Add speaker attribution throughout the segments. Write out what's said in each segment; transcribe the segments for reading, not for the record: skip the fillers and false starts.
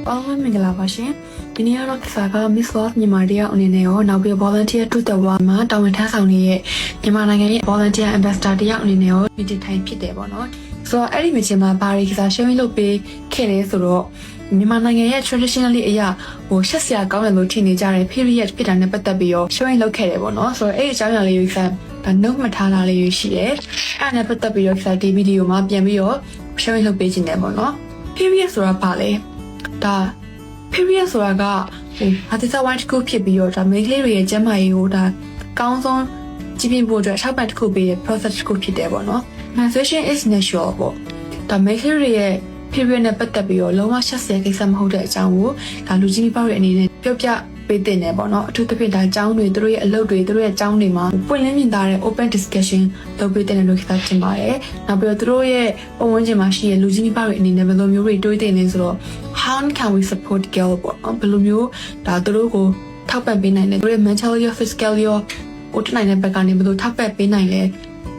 Speaker 1: အားလုံးမင်္ဂလာပါရှင်ဒီနေ့ကတော့ကစားက Miss World မြန်မာတယောက်အနေနဲ့ရောနောက်ပြီး Volunteer to the World မှာတာဝန်ထမ်းဆောင်နေတဲ့မြန်မာနိုင်ငံရဲ့ Volunteer Ambassador တယောက်အနေနဲ့ရောမီတင်ထိုင်ဖြစ်တယ်ပေါ့နော်ဆိုတော့အဲ့ဒီမချင်းမှာဘာတွေကစား sharing လုပ်ပေးခဲ့လဲဆိုတော့မြန်မာနိုင်ငံရဲ့ traditionally အရာရှက်စရာကောင်းတယ်လို့ထင်နေကြတဲ့ period ဖြစ်တာနဲ့ပတ်သက်ပြီးရော sharing လုပ်ခဲ့တယ်ပေါ့နော်ဆိုတော့အဲ့ဒီအကြောင်းအရာလေးကိုစားနှုတ်မှတ်ထားတာလေးရှိတယ်အဲ့ဒါနဲ့ပတ်သက်ပြီးတော့စားဒီဗီဒီယိုမှာပြန်ပြီးတော့ sharing လုပ်ပေးခြင်းတယ်ပေါ့နော် period ဆိုတာဘာလဲဒါ period ဆိုတာကအသစ်ဝိုင်းတစ်ခုဖြစ်ပြီးတော့ဒါမိန်းကလေးတွေရဲ့ကျန်းမာရေးကိုဒါကောင်းဆုံးကြည့်ပြဖို့အတွက်ထောက်ပံ့တစ်ခုပေးတဲ့ process တစ်ခုဖြစ်တယ်ပေါ့နော် menstruation is natural ပေါ့ဒါမိန်းကလေးတွေရဲ့ period နဲ့ပတ်သက်ပြီးတော့လုံးဝရှက်စရာကိစ္စမဟုတ်တဲ့အကြောင်းကိုဒါလူကြီးမိဘတွေအနေနဲ့ပြောပြပေးတင်တယ်ပေါ့နော်အထူးသဖြင့်ဒါအကြောင်းတွေသူတို့ရဲ့အလုပ်တွေသူတို့ရဲ့အကြောင်းတွေမှာပွင့်လင်းမြင်သာတဲ့ open discussion လုပ်ပေးတဲ့လို့คิดတင်ပါတယ်နောက်ပြီးတော့သူတို့ရဲ့ပုံဝင်ခြင်းမှာရှိတဲ့လူကြီးမိဘတွေအနေနဲ့ဘယ်လိုမျိုးတွေတွေးတင်နေဆိုတော့ how can we support girl ပေါ့နော်ဘယ်လိုမျိုးဒါသူတို့ကိုထောက်ပံ့ပေးနိုင်လဲသူတို့ရဲ့ mentally or physically ရောဥတနိုင်တဲ့ဘက်ကနေဘယ်လိုထောက်ပံ့ပေးနိုင်လဲ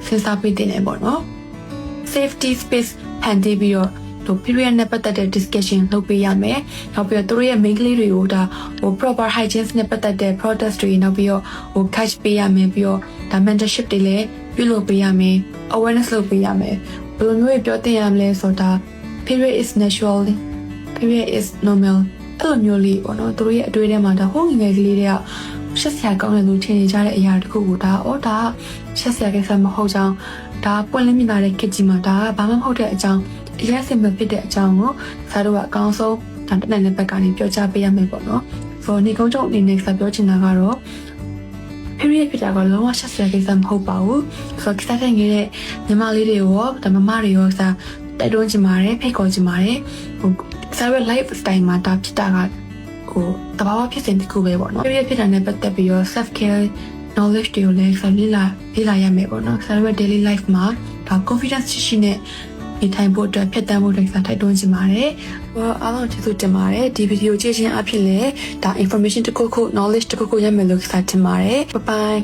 Speaker 1: စဉ်းစားပေးတင်တယ်ပေါ့နော် safety space ဖန်တီးပြီးတော့period နဲ့ပတ်သက်တဲ့ discussion လုပ်ပေးရမယ်။နောက်ပြီးတော့သူတို့ရဲ့ main ကလေးတွေကိုဒါproper hygiene နဲ့ပတ်သက်တဲ့ products တွေနောက်ပြီးတော့catch ပေးရမယ်ပြီးတော့ဒါ mentorship တွေလည်းပြုလုပ်ပေးရမယ် awareness လုပ်ပေးရမယ်။ဘယ်လိုမျိုးပြောတင်ရမလဲဆိုတာ period is natural period is normal အဲ့လိုမျိုးလေးပေါ့နော်သူတို့ရဲ့အတွေ့အထဲမှာဒါဟိုငယ်ငယ်ကလေးတွေကရှက်စရာကောင်းတယ်လို့ထင်နေကြတဲ့အရာတခုကိုဒါရှက်စရာကိစ္စမဟုတ်ကြောင်းဒါပွင့်လင်းမြင်သာတဲ့ခေတ်ကြီးမှာဒါဘာမှမဟုတ်တဲ့အကြောင်းအရေးစင်မဖြစ်တဲ့အကြောင်းကိုစားတို့ကအကောင်းဆုံးတန်တဲ့ဘက်ကနေပြောကြားပေးရမယ်ပေါ့နော်ဆိုတော့နေကုန်းချုပ်အနေနဲ့ဆက်ပြောချင်တာကတော့ period ဖြစ်တာကလုံးဝရှက်စရာကိစ္စမဟုတ်ပါဘူးဆိုတော့စားတဲ့ငယ်တဲ့ညီမလေးတွေရောဒါမမတွေရောစားတိုက်တွန်းချင်ပါတယ်ဖိတ်ခေါ်ချင်ပါတယ်စားရဲ့ life style မှာဒါဖြစ်တာကတဘာဝဖြစ်စဉ်တစ်ခုပဲပေါ့နော် period ဖြစ်တာနဲ့ပတ်သက်ပြီးတော့ self care knowledge တွေကိုလည်းဆက်လေ့လာရမယ်ပေါ့နော်စားရဲ့ daily life မှာဒါ confidence ရှိနဲ့ဒီထိုင်ဖို့အတွက်ဖြတ်တန်းဖို့အတွက်ထိုက်တွန်းချင်ပါတယ်။အားလုံးကျေးဇူးတင်ပါတယ်။ဒီဗီဒီယိုကြည့်ခြင်းအဖြစ်လည်းဒါ information တစ်ခုခု knowledge တစ်ခုခုရမယ်လို့ဆက်ချင်ပါတယ်။ Bye bye